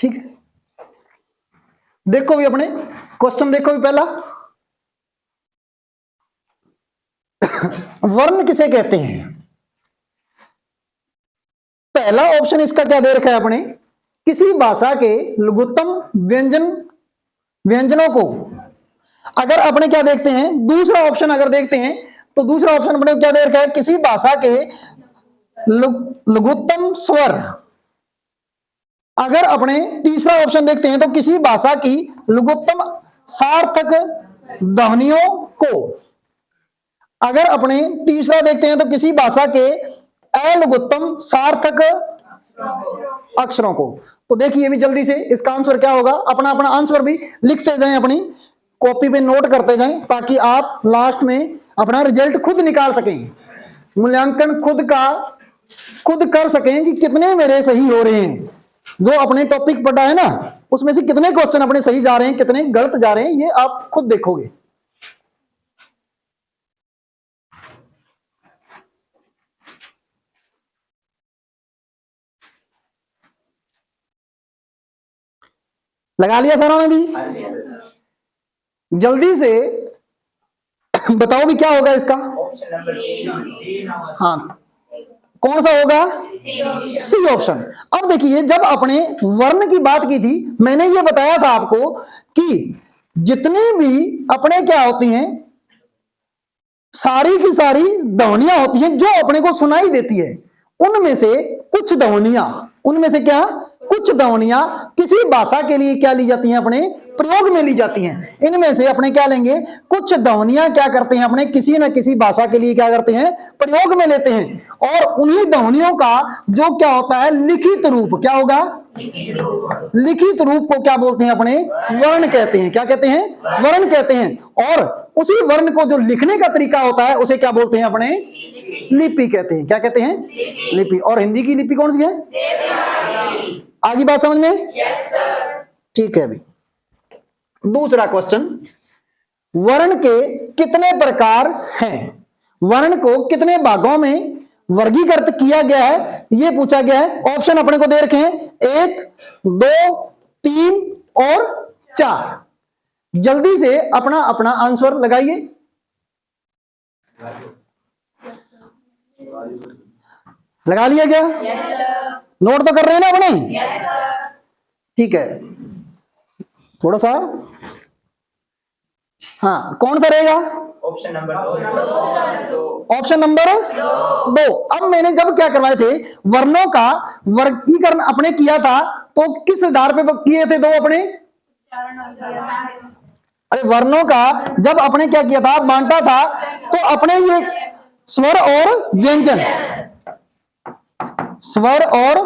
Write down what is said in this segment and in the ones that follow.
ठीक है, देखो भी अपने क्वेश्चन देखो भी पहला, वर्ण किसे कहते हैं? पहला ऑप्शन इसका क्या दे रखा है अपने, किसी भाषा के लघुत्तम व्यंजनों को। अगर अपने क्या देखते हैं दूसरा ऑप्शन, अगर देखते हैं तो दूसरा ऑप्शन अपने क्या दे रखा है, किसी भाषा के लघुत्तम स्वर। अगर अपने तीसरा ऑप्शन देखते हैं तो किसी भाषा की लघुत्तम सार्थक ध्वनियों को। अगर अपने तीसरा देखते हैं तो किसी भाषा के अलघुत्तम सार्थक अक्षरों को। तो देखिए भी जल्दी से इसका आंसर क्या होगा, अपना अपना आंसर भी लिखते जाएं, अपनी कॉपी पे नोट करते जाएं, ताकि आप लास्ट में अपना रिजल्ट खुद निकाल सकें, मूल्यांकन खुद कर सकें कि कितने मेरे सही हो रहे हैं। जो अपने टॉपिक पढ़ा है ना उसमें से कितने क्वेश्चन अपने सही जा रहे हैं, कितने गलत जा रहे हैं, ये आप खुद देखोगे। लगा लिया सारा ने भी? जल्दी से बताओ भी क्या होगा इसका। हाँ, कौन सा होगा? C option. अब देखिए जब अपने वर्ण की बात की थी, मैंने ये बताया था आपको कि जितनी भी अपने क्या होती हैं, सारी की सारी ध्वनियां होती हैं जो अपने को सुनाई देती है, उनमें से कुछ ध्वनियां, उनमें से क्या कुछ ध्वनियां किसी भाषा के लिए क्या ली जाती हैं, अपने प्रयोग में ली जाती हैं। इनमें से अपने क्या लेंगे, कुछ ध्वनियां क्या करते हैं अपने किसी न किसी भाषा के लिए क्या करते हैं, प्रयोग में लेते हैं। और उन्हीं ध्वनियों का जो क्या होता है लिखित रूप, क्या होगा लिखित रूप को क्या बोलते हैं अपने, वर्ण कहते हैं। क्या कहते हैं? वर्ण कहते हैं। और उसी वर्ण को जो लिखने का तरीका होता है उसे क्या बोलते हैं अपने, लिपि कहते हैं। क्या कहते हैं? लिपि। और हिंदी की लिपि कौन सी है? आगे बात समझ में? ठीक है। अभी दूसरा क्वेश्चन, वर्ण के कितने प्रकार हैं? वर्ण को कितने भागों में वर्गीकृत किया गया है, यह पूछा गया है। ऑप्शन अपने को दे रखे हैं 1, 2, 3 और 4। जल्दी से अपना अपना आंसर लगाइए। लगा लिया क्या? नोट तो कर रहे हैं ना अपने? ठीक है, थोड़ा सा। हाँ, कौन सा रहेगा? Option number 2। अब मैंने जब क्या करवाए थे, वर्णों का वर्गीकरण अपने किया था, तो किस आधार पे किए थे? 2 अपने, अरे वर्णों का जब अपने क्या किया था, बांटा था, तो अपने ये स्वर और व्यंजन, स्वर और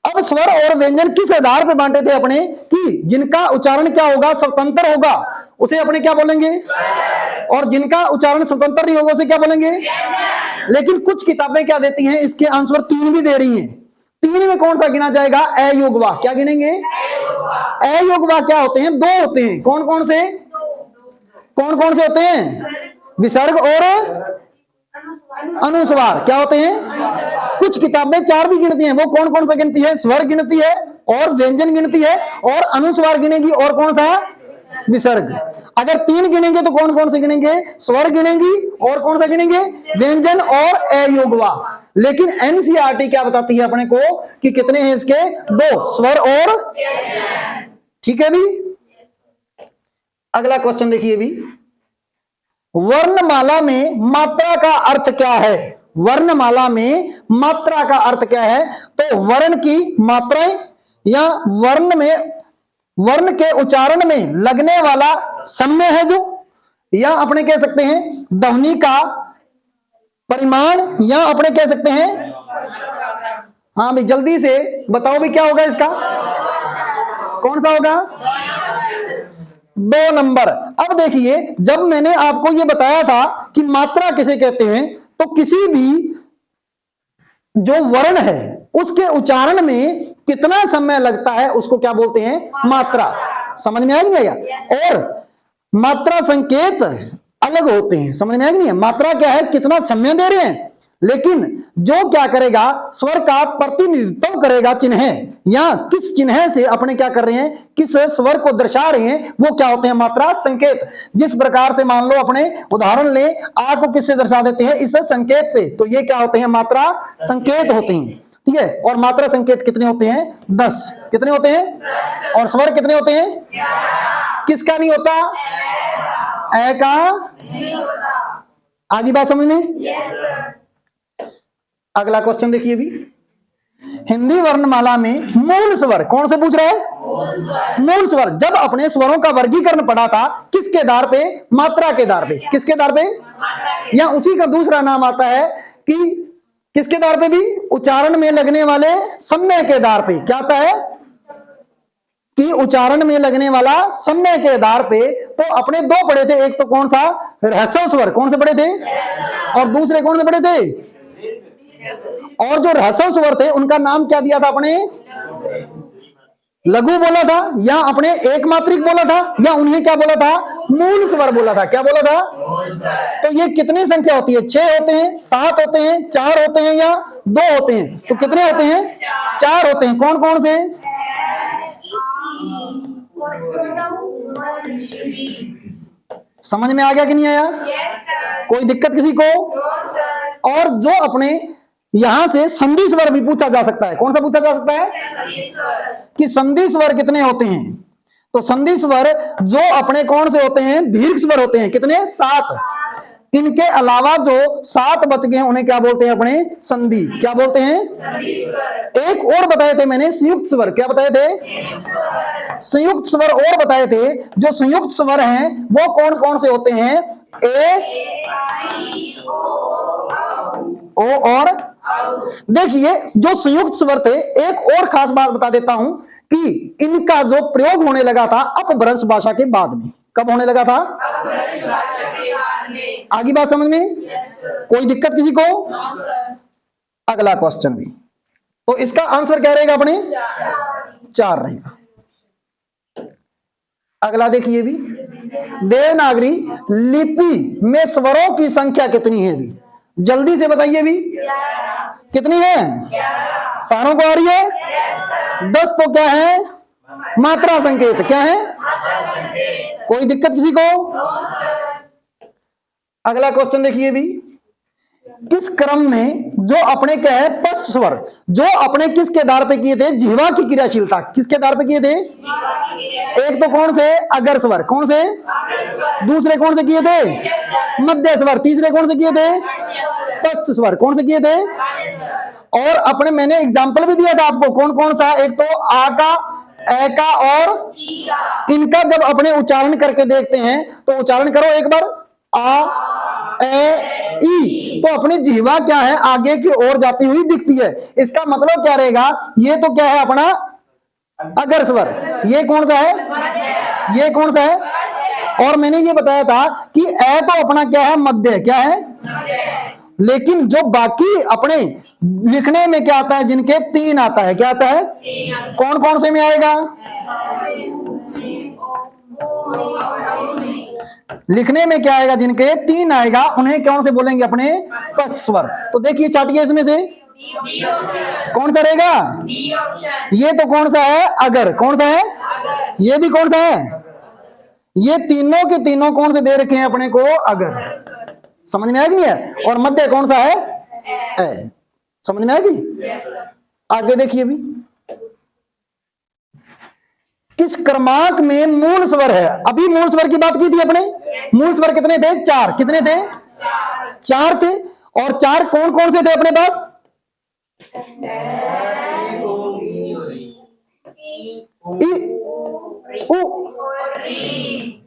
अब स्वर और व्यंजन किस आधार पे बांटे थे अपने, कि जिनका उच्चारण क्या होगा, स्वतंत्र होगा, उसे अपने क्या बोलेंगे, और जिनका उच्चारण स्वतंत्र नहीं होगा उसे क्या बोलेंगे। लेकिन कुछ किताबें क्या देती हैं, इसके आंसर 3 भी दे रही हैं। 3 में कौन सा गिना जाएगा? अयोग वाक्य। क्या गिनेंगे? अयोग वाक्य क्या होते हैं? 2 होते हैं। कौन कौन से होते हैं? विसर्ग और अनुस्वार। क्या होते हैं? कुछ किताबें 4 भी गिनती हैं। वो कौन कौन सा गिनती है? स्वर गिनती है, और व्यंजन गिनती है, और अनुस्वार गिनेगी, और कौन सा? विसर्ग। अगर 3 गिनेंगे तो कौन कौन से गिनेंगे? स्वर गिनेगी, और कौन सा गिनेंगे? व्यंजन और अयोगवा। लेकिन एनसीईआरटी क्या बताती है अपने को कि कितने हैं इसके? 2, स्वर और। ठीक है भी। अगला क्वेश्चन देखिए भी, वर्णमाला में मात्रा का अर्थ क्या है? वर्णमाला में मात्रा का अर्थ क्या है? तो वर्ण की मात्राएं, या वर्ण के उच्चारण में लगने वाला समय है जो, या अपने कह सकते हैं ध्वनि का परिमाण, या अपने कह सकते हैं। हाँ भाई जल्दी से बताओ भी क्या होगा इसका, कौन सा होगा? 2 नंबर। अब देखिए जब मैंने आपको यह बताया था कि मात्रा किसे कहते हैं, तो किसी भी जो वर्ण है उसके उच्चारण में कितना समय लगता है उसको क्या बोलते हैं? मात्रा। समझ में आ गया? और मात्रा संकेत अलग होते हैं। समझ में आ गया? मात्रा क्या है, कितना समय दे रहे हैं, लेकिन जो क्या करेगा, स्वर का प्रतिनिधित्व करेगा चिन्ह, या किस चिन्ह से अपने क्या कर रहे हैं, किस स्वर को दर्शा रहे हैं, वो क्या होते हैं, मात्रा संकेत। जिस प्रकार से मान लो अपने उदाहरण ले, आ को किससे दर्शा देते हैं, इस संकेत से, तो ये क्या होते हैं, मात्रा संकेत होते हैं। ठीक है, और मात्रा संकेत कितने होते हैं, 10। कितने होते हैं, और स्वर कितने होते हैं, किसका नहीं होता, ए का। आगे बात समझ में। अगला क्वेश्चन देखिए भी, हिंदी वर्णमाला में मूल स्वर कौन से पूछ रहा है, मूल स्वर। जब अपने स्वरों का वर्गीकरण पढ़ा था, किसके आधार पे, मात्रा के आधार पे। किसके आधार पे, या उसी का दूसरा नाम आता है कि किसके आधार पे भी, उच्चारण में लगने वाले समय के आधार पे। क्या आता है कि उच्चारण में लगने वाला समय के आधार पे। तो अपने दो पढ़े थे, एक तो कौन सा, ह्रस्व स्वर। कौन से पढ़े थे, और दूसरे कौन से पढ़े थे, और जो ह्रस्व स्वर थे उनका नाम क्या दिया था अपने, लघु बोला था, या अपने एक मात्रिक बोला था, या उन्हें क्या बोला था, मूल स्वर बोला था। क्या बोला था, तो ये कितनी संख्या होती है, 6 होते हैं, 7 होते हैं, 4 होते हैं, या 2 होते हैं। तो कितने होते हैं, 4 होते हैं। कौन कौन से, समझ में आ गया कि नहीं आया, कोई दिक्कत किसी को। और जो अपने यहां से संधि स्वर भी पूछा जा सकता है। कौन सा पूछा जा सकता है, कि संधि स्वर कितने होते हैं। तो संधि स्वर जो अपने कौन से होते हैं, दीर्घ स्वर होते हैं। कितने, 7। इनके अलावा जो 7 बच गए हैं उन्हें क्या बोलते हैं अपने, संधि। क्या बोलते हैं, एक और बताए थे मैंने, संयुक्त स्वर। क्या बताए थे, संयुक्त स्वर और बताए थे। जो संयुक्त स्वर हैं वो कौन कौन से होते हैं, ए, ओ और। देखिए जो संयुक्त स्वर थे, एक और खास बात बता देता हूं कि इनका जो प्रयोग होने लगा था अपभ्रंश भाषा के बाद में। कब होने लगा था, आगे बात समझ में, कोई दिक्कत किसी को। अगला क्वेश्चन भी, तो इसका आंसर क्या रहेगा अपने, 4 रहेगा। अगला देखिए भी, देवनागरी लिपि में स्वरों की संख्या कितनी है भी, जल्दी से बताइए भी, कितनी है, सारों को आ रही है, 10 तो क्या है, मात्रा संकेत। क्या है, कोई दिक्कत किसी को। अगला क्वेश्चन देखिए भी, किस क्रम में जो अपने क्या है, पश्च स्वर, जो अपने किसके आधार पे किए थे, जिह्वा की क्रियाशीलता, किसके आधार पे किए थे, एक तो कौन से, अगर स्वर। कौन से, दूसरे कौन से किए थे, मध्य स्वर। तीसरे कौन से किए थे, पश्च स्वर। कौन से किए थे, और अपने मैंने एग्जाम्पल भी दिया था आपको, कौन कौन सा, एक तो आ का, ए का और इनका जब अपने उच्चारण करके देखते हैं, तो उच्चारण करो एक बार, आ ए ई, तो अपनी जिह्वा क्या है, आगे की ओर जाती हुई दिखती है। इसका मतलब क्या रहेगा, ये तो क्या है अपना अगर स्वर, ये कौन सा है, ये कौन सा है। और मैंने ये बताया था कि ए तो अपना क्या है, मध्य। क्या है, लेकिन जो बाकी अपने लिखने में क्या आता है, जिनके 3 आता है। क्या आता है, कौन कौन से में आएगा, लिखने में क्या आएगा, जिनके 3 आएगा उन्हें कौन से बोलेंगे अपने, पश्च स्वर। तो देखिए चाटिए इसमें से कौन सा रहेगा, ये तो कौन सा है, अगर। कौन सा है, ये भी कौन सा है, ये तीनों के तीनों कौन से दे रखे हैं अपने को, अगर। समझ में आएगी, है। और मध्य कौन सा है, ए। समझ में आएगी। आगे देखिए भी, किस क्रमांक में मूल स्वर है। अभी मूल स्वर की बात की थी अपने, मूल स्वर कितने थे, 4। कितने थे, 4 थे। और 4 कौन कौन से थे अपने पास,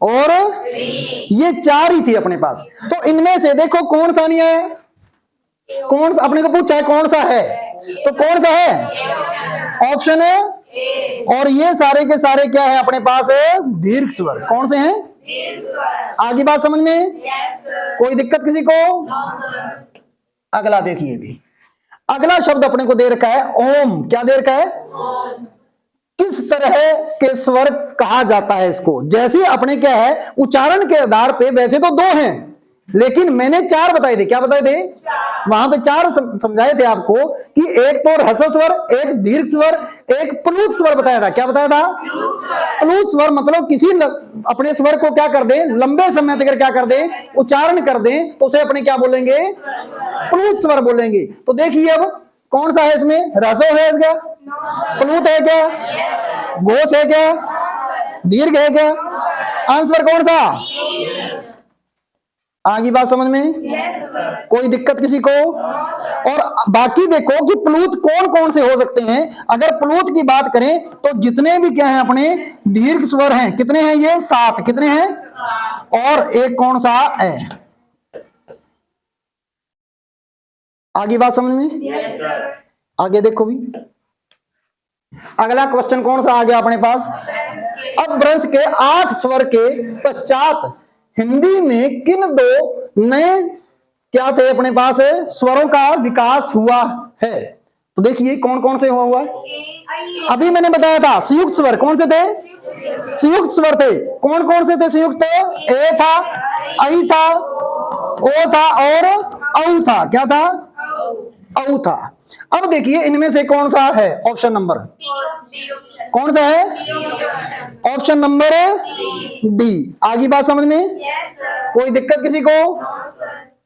और ये 4 ही थी अपने पास। तो इनमें से देखो कौन सा नहीं है, कौन अपने को पूछा है कौन सा है, तो कौन सा है, ऑप्शन है। और ये सारे के सारे क्या है अपने पास है, दीर्घ स्वर। कौन से हैं, आगे बात समझ में, कोई दिक्कत किसी को। अगला देखिए भी, अगला शब्द अपने को दे रखा है ओम। क्या दे रखा है, किस तरह के स्वर कहा जाता है इसको। जैसे अपने क्या है उच्चारण के आधार पे वैसे तो 2 हैं, लेकिन मैंने 4 बताए थे। क्या बताए थे, वहां पे चार समझाए थे आपको कि एक तो ह्रस्व स्वर, एक दीर्घ स्वर, एक प्लूत स्वर बताया था। क्या बताया था? प्लूत स्वर मतलब किसी अपने स्वर को क्या कर दे, लंबे समय तक क्या कर दे, उच्चारण कर दे, तो उसे अपने क्या बोलेंगे? प्लूत स्वर बोलेंगे। तो देखिए अब कौन सा है इसमें? ह्रस्व है क्या? प्लूत है क्या? घोष है क्या? दीर्घ है क्या? आंसर कौन सा? आगे बात समझ में? कोई दिक्कत किसी को? और बाकी देखो कि प्लूत कौन कौन से हो सकते हैं। अगर प्लूत की बात करें तो जितने भी क्या है अपने दीर्घ स्वर हैं, कितने हैं ये? 7। कितने हैं? और एक कौन सा है? आगे बात समझ में? आगे देखो भी, अगला क्वेश्चन कौन सा आ गया अपने पास? अपभ्रंश के 8 स्वर के पश्चात हिंदी में किन दो नए क्या थे अपने पास स्वरों का विकास हुआ है? तो देखिए कौन कौन से हुआ है। अभी मैंने बताया था संयुक्त स्वर कौन से थे? संयुक्त स्वर थे। कौन कौन से थे संयुक्त? ए था, आई था, ओ था और औ था। क्या था? औ था। अब देखिए इनमें से कौन सा है? ऑप्शन नंबर कौन सा है? Option number D. आगे बात समझ में? कोई दिक्कत किसी को?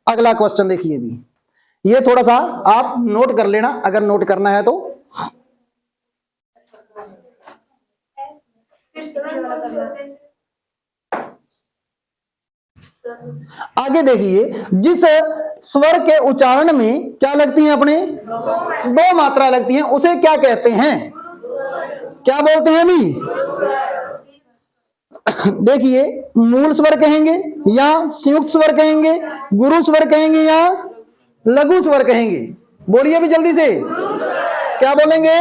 अगला क्वेश्चन देखिए भी, ये थोड़ा सा आप नोट कर लेना अगर नोट करना है तो। आगे देखिए, जिस स्वर के उच्चारण में क्या लगती है अपने? दो मात्रा लगती है, उसे क्या कहते हैं? क्या बोलते हैं अभी? देखिए मूल स्वर कहेंगे या संयुक्त स्वर कहेंगे, गुरु स्वर कहेंगे या लघु स्वर कहेंगे? बोलिए भी जल्दी से। क्या बोलेंगे?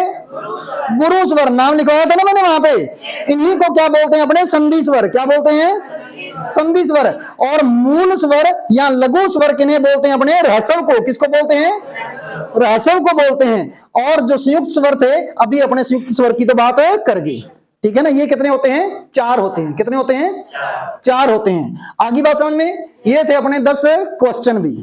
गुरु स्वर। नाम लिखवाया था ना मैंने वहां पे। इन्हीं को क्या बोलते हैं अपने? संधि स्वर। क्या बोलते हैं? संधि स्वर। और मूल स्वर या लघु स्वर किन्हें बोलते हैं अपने? ह्रस्व को। किसको बोलते हैं? ह्रस्व को बोलते हैं। और जो संयुक्त स्वर थे, अभी अपने संयुक्त स्वर की तो बात कर गई, ठीक है ना। ये कितने होते हैं? 4 होते हैं। कितने होते हैं? 4 होते हैं। आगे बात समझ में? ये थे अपने 10 क्वेश्चन भी।